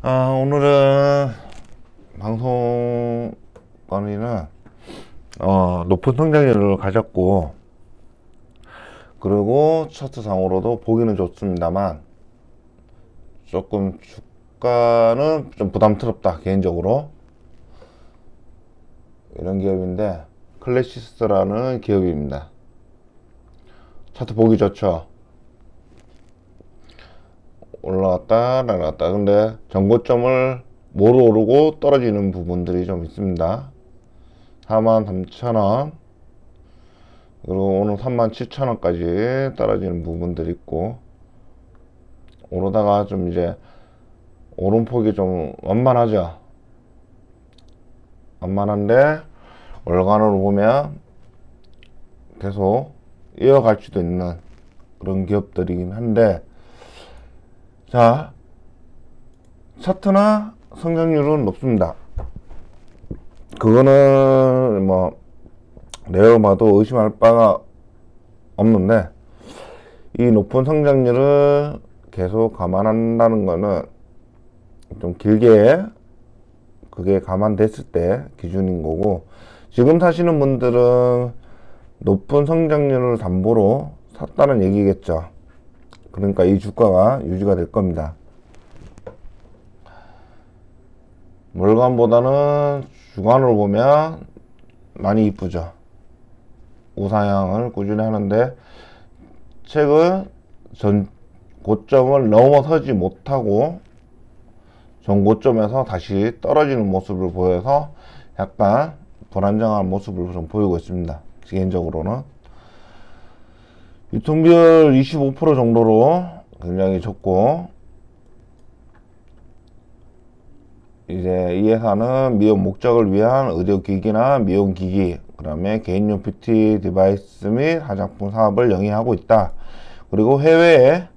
오늘은 방송권이는 높은 성장률을 가졌고, 그리고 차트상으로도 보기는 좋습니다만 조금 주가는 좀 부담스럽다 개인적으로. 이런 기업인데 클래시스라는 기업입니다. 차트 보기 좋죠. 올라갔다 내려갔다. 근데 전고점을 못 오르고 떨어지는 부분들이 좀 있습니다. 43,000원, 그리고 오늘 37,000원까지 떨어지는 부분들이 있고, 오르다가 좀 이제 오름폭이 좀 완만하죠. 완만한데 월간으로 보면 계속 이어갈 수도 있는 그런 기업들이긴 한데, 자, 차트나 성장률은 높습니다. 그거는 뭐 내가 봐도 의심할 바가 없는데, 이 높은 성장률을 계속 감안한다는 거는 좀 길게 그게 감안됐을 때 기준인 거고, 지금 사시는 분들은 높은 성장률을 담보로 샀다는 얘기겠죠. 그러니까 이 주가가 유지가 될 겁니다. 월간보다는 주간으로 보면 많이 이쁘죠. 우상향을 꾸준히 하는데, 최근 전 고점을 넘어서지 못하고 전 고점에서 다시 떨어지는 모습을 보여서 약간 불안정한 모습을 좀 보이고 있습니다. 개인적으로는 유통비율 25% 정도로 굉장히 적고, 이제 이 회사는 미용 목적을 위한 의료기기나 미용기기, 그 다음에 개인용 뷰티 디바이스 및 화장품 사업을 영위하고 있다. 그리고 해외에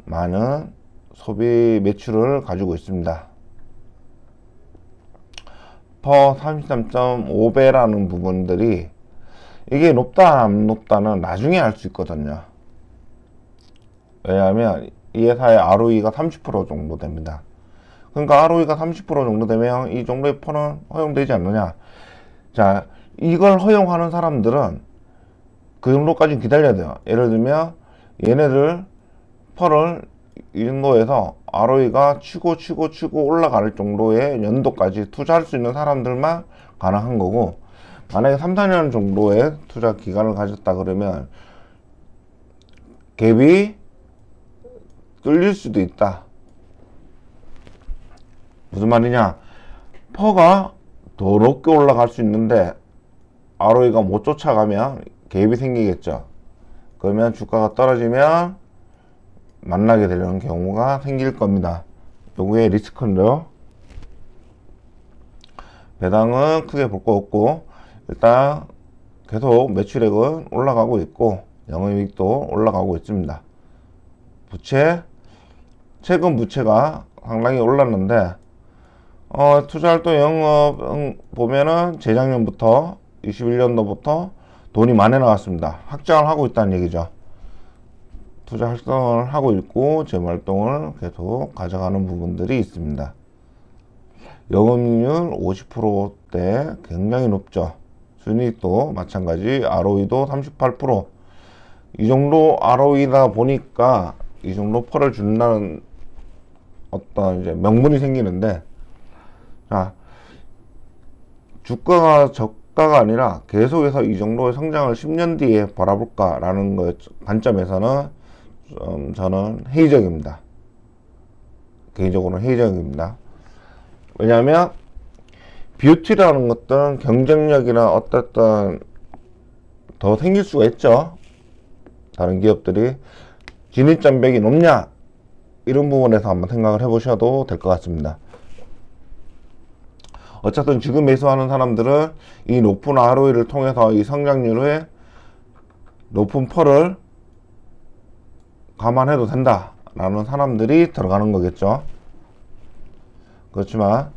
많은 소비 매출을 가지고 있습니다. 퍼 33.5배라는 부분들이 이게 높다 안 높다는 나중에 알 수 있거든요. 왜냐하면 이 회사의 ROE가 30% 정도 됩니다. 그러니까 ROE가 30% 정도 되면 이 정도의 퍼는 허용되지 않느냐. 자, 이걸 허용하는 사람들은 그 정도까지 기다려야 돼요. 예를 들면 얘네들 퍼를 이 정도에서 ROE가 치고 올라갈 정도의 연도까지 투자할 수 있는 사람들만 가능한 거고, 만약에 3, 4년 정도의 투자 기간을 가졌다 그러면 갭이 뚫릴 수도 있다. 무슨 말이냐, 퍼가 더 높게 올라갈 수 있는데 ROE가 못 쫓아가면 갭이 생기겠죠. 그러면 주가가 떨어지면 만나게 되는 경우가 생길 겁니다. 요게 리스크인데요. 배당은 크게 볼 거 없고, 일단 계속 매출액은 올라가고 있고 영업이익도 올라가고 있습니다. 부채, 최근 부채가 상당히 올랐는데, 투자활동 영업 보면은 재작년부터 21년도부터 돈이 많이 나왔습니다. 확장을 하고 있다는 얘기죠. 투자 활동을 하고 있고 재무활동을 계속 가져가는 부분들이 있습니다. 영업이익률 50%대 굉장히 높죠. 순이익도 마찬가지, ROE도 38%. 이 정도 ROE다 보니까 이 정도 퍼를 준다는 어떤 이제 명분이 생기는데, 자, 주가가 저가가 아니라 계속해서 이 정도의 성장을 10년 뒤에 바라볼까 라는 것 관점에서는 저는 회의적입니다. 개인적으로는 회의적입니다. 왜냐하면 뷰티라는 것들은 경쟁력이나 어떤 더 생길 수가 있죠. 다른 기업들이 진입장벽이 높냐, 이런 부분에서 한번 생각을 해보셔도 될 것 같습니다. 어쨌든 지금 매수하는 사람들은 이 높은 ROE를 통해서 이 성장률의 높은 퍼를 감안해도 된다 라는 사람들이 들어가는 거겠죠. 그렇지만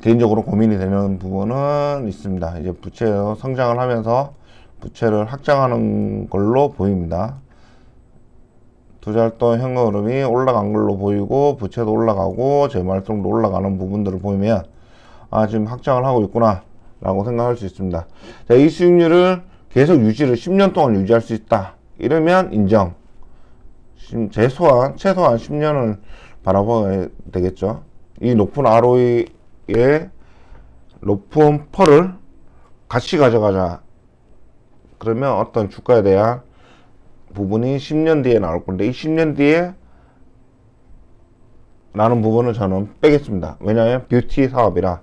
개인적으로 고민이 되는 부분은 있습니다. 이제 부채 성장을 하면서 부채를 확장하는 걸로 보입니다. 투자활동 현금 흐름이 올라간 걸로 보이고 부채도 올라가고 재무활동도 올라가는 부분들을 보이면 지금 확장을 하고 있구나 라고 생각할 수 있습니다. 자, 이 수익률을 계속 유지를 10년 동안 유지할 수 있다 이러면 인정. 최소한 10년을 바라봐야 되겠죠. 이 높은 ROE에 높은 펄을 같이 가져가자. 그러면 어떤 주가에 대한 부분이 10년 뒤에 나올 건데 이 10년 뒤에 라는 부분은 저는 빼겠습니다. 왜냐하면 뷰티 사업이라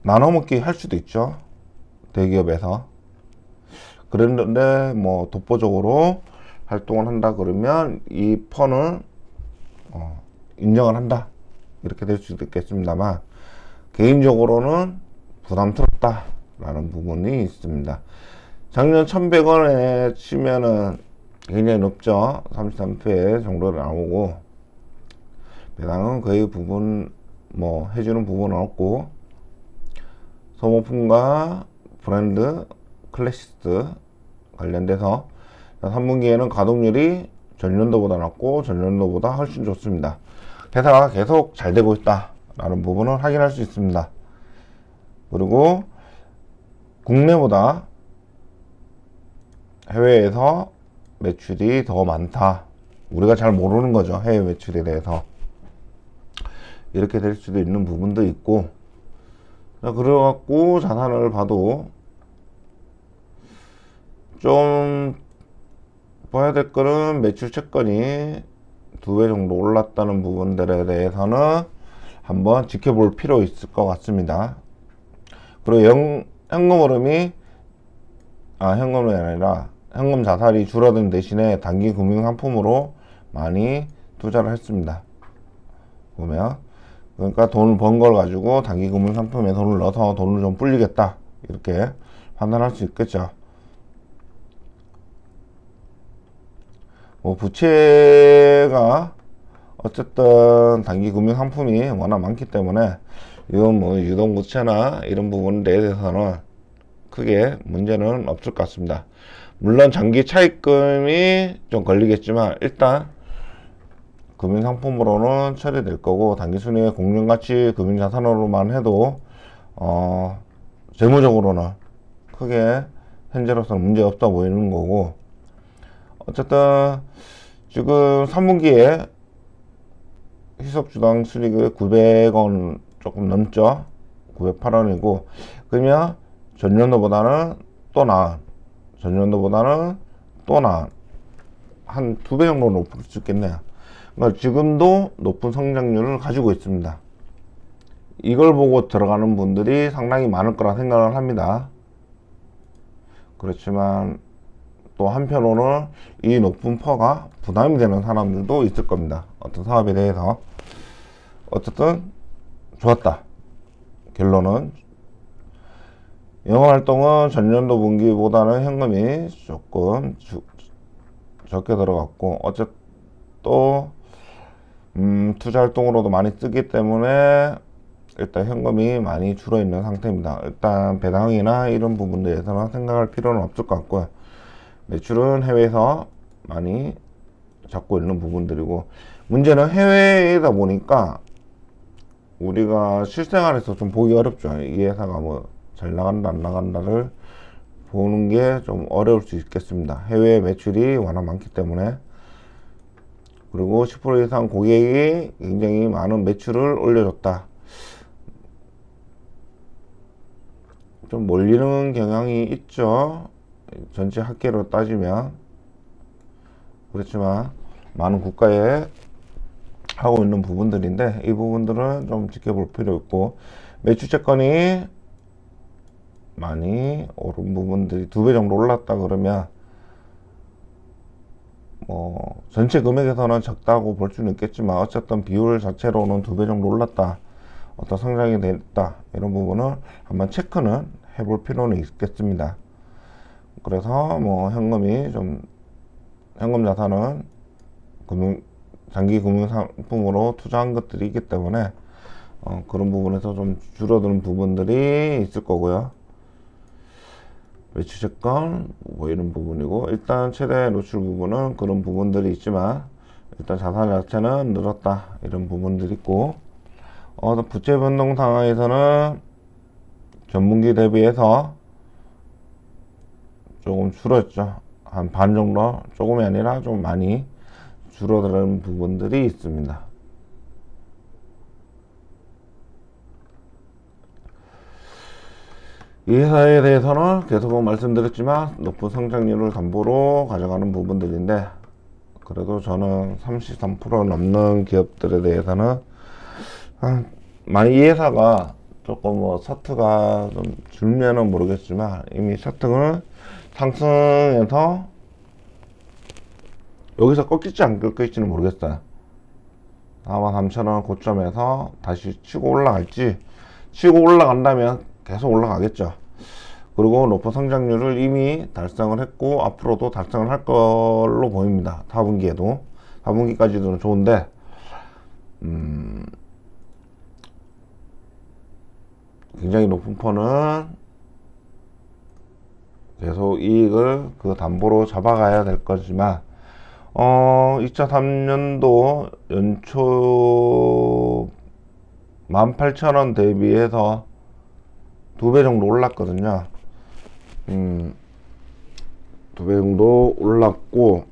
나눠먹기 할 수도 있죠. 대기업에서. 그런데 뭐 독보적으로 활동을 한다 그러면 이 펀을 인정을 한다 이렇게 될 수도 있겠습니다만 개인적으로는 부담스럽다 라는 부분이 있습니다. 작년 1100원에 치면은 굉장히 높죠. 33회 정도 나오고 배당은 거의 부분 뭐 해주는 부분은 없고 소모품과 브랜드 클래시스 관련돼서 3분기에는 가동률이 전년도보다 낮고 전년도보다 훨씬 좋습니다. 회사가 계속 잘 되고 있다 라는 부분을 확인할 수 있습니다. 그리고 국내보다 해외에서 매출이 더 많다. 우리가 잘 모르는 거죠. 해외 매출에 대해서. 이렇게 될 수도 있는 부분도 있고, 그래갖고 자산을 봐도 좀 봐야 될 거는 매출 채권이 2배 정도 올랐다는 부분들에 대해서는 한번 지켜볼 필요 있을 것 같습니다. 그리고 현금 흐름이 현금이 아니라 현금 자산이 줄어든 대신에 단기 금융 상품으로 많이 투자를 했습니다. 보면 그러니까 돈을 번 걸 가지고 단기 금융 상품에 돈을 넣어서 돈을 좀 불리겠다 이렇게 판단할 수 있겠죠. 뭐 부채가 어쨌든 단기 금융 상품이 워낙 많기 때문에 이건 뭐 유동부채나 이런 부분에 대해서는 크게 문제는 없을 것 같습니다. 물론 장기 차입금이 좀 걸리겠지만 일단 금융상품으로는 처리될 거고 단기순이의 공정가치 금융자산으로만 해도 재무적으로는 크게 현재로서는 문제 없다 보이는 거고, 어쨌든 지금 3분기에 희석주당 수익이 900원 조금 넘죠. 908원이고 그러면 전년도보다는 또 나은 한 2배 정도 높을 수 있겠네요. 그러니까 지금도 높은 성장률을 가지고 있습니다. 이걸 보고 들어가는 분들이 상당히 많을 거라 생각을 합니다. 그렇지만 또 한편으로는 이 높은 퍼가 부담이 되는 사람들도 있을 겁니다. 어떤 사업에 대해서. 어쨌든 좋았다. 결론은 영업활동은 전년도 분기보다는 현금이 조금 적게 들어갔고 어쨌든 또 투자활동으로도 많이 쓰기 때문에 일단 현금이 많이 줄어 있는 상태입니다. 일단 배당이나 이런 부분들에서는 생각할 필요는 없을 것 같고요. 매출은 해외에서 많이 잡고 있는 부분들이고, 문제는 해외이다 보니까 우리가 실생활에서 좀 보기 어렵죠. 이 회사가 뭐 잘 나간다 안 나간다를 보는 게 좀 어려울 수 있겠습니다. 해외 매출이 워낙 많기 때문에. 그리고 10% 이상 고객이 굉장히 많은 매출을 올려줬다. 좀 몰리는 경향이 있죠. 전체 합계로 따지면. 그렇지만 많은 국가에 하고 있는 부분들인데 이 부분들은 좀 지켜볼 필요 있고, 매출채권이 많이 오른 부분들이 2배 정도 올랐다 그러면 뭐 전체 금액에서는 적다고 볼 수는 있겠지만 어쨌든 비율 자체로는 2배 정도 올랐다, 어떤 성장이 됐다, 이런 부분을 한번 체크는 해볼 필요는 있겠습니다. 그래서 뭐 현금 자산은 장기 금융 상품으로 투자한 것들이 있기 때문에 그런 부분에서 좀 줄어드는 부분들이 있을 거고요. 매출채권 뭐 이런 부분이고, 일단 최대 노출 부분은 그런 부분들이 있지만 일단 자산 자체는 늘었다 이런 부분들이 있고, 부채 변동 상황에서는 전분기 대비해서 조금 줄었죠. 한 반 정도, 조금이 아니라 좀 많이 줄어드는 부분들이 있습니다. 이 회사에 대해서는 계속 말씀드렸지만 높은 성장률을 담보로 가져가는 부분들인데, 그래도 저는 33% 넘는 기업들에 대해서는 만약 이 회사가 조금 뭐 차트가 좀 줄면은 모르겠지만 이미 차트는 상승해서 여기서 꺾일지 안 꺾일지는 모르겠어요. 43,000원 고점에서 다시 치고 올라갈지, 치고 올라간다면 계속 올라가겠죠. 그리고 높은 성장률을 이미 달성을 했고 앞으로도 달성을 할 걸로 보입니다. 4분기에도 4분기까지도 좋은데, 굉장히 높은 폰은 계속 이익을 그 담보로 잡아가야 될 거지만, 2003년도 연초 18,000원 대비해서 2배 정도 올랐거든요. 2배 정도 올랐고,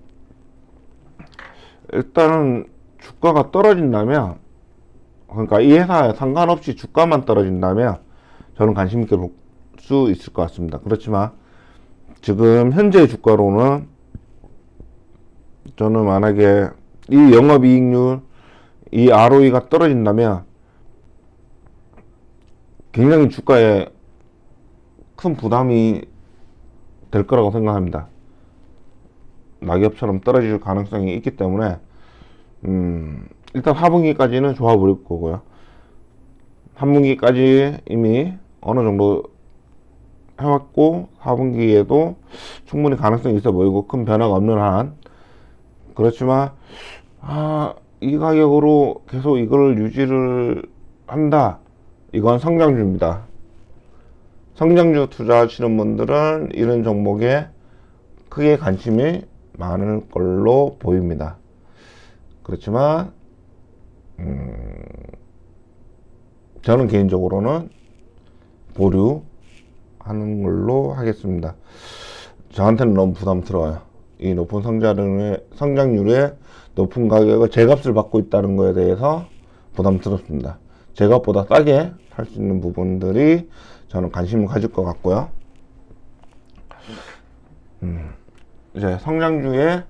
일단은 주가가 떨어진다면, 그러니까 이 회사에 상관없이 주가만 떨어진다면 저는 관심 있게 볼 수 있을 것 같습니다. 그렇지만 지금 현재 주가로는 저는 만약에 이 영업이익률, 이 ROE가 떨어진다면 굉장히 주가에 큰 부담이 될 거라고 생각합니다. 낙엽처럼 떨어질 가능성이 있기 때문에 일단 4분기까지는 좋아 보일 거고요. 3분기까지 이미 어느 정도 해왔고 4분기에도 충분히 가능성이 있어 보이고 큰 변화가 없는 한, 그렇지만 이 가격으로 계속 이걸 유지를 한다, 이건 성장주입니다. 성장주 투자하시는 분들은 이런 종목에 크게 관심이 많을 걸로 보입니다. 그렇지만 저는 개인적으로는 보류하는 걸로 하겠습니다. 저한테는 너무 부담스러워요. 이 높은 성장률에 높은 가격을 제값을 받고 있다는 거에 대해서 부담스럽습니다. 제값보다 싸게 살 수 있는 부분들이 저는 관심을 가질 것 같고요. 이제 성장주에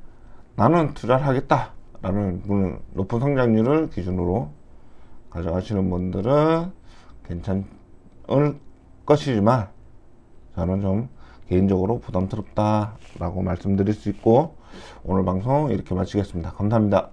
나는 투자를 하겠다 라는 분은 높은 성장률을 기준으로 가져가시는 분들은 괜찮을 것이지만 저는 좀 개인적으로 부담스럽다 라고 말씀드릴 수 있고, 오늘 방송 이렇게 마치겠습니다. 감사합니다.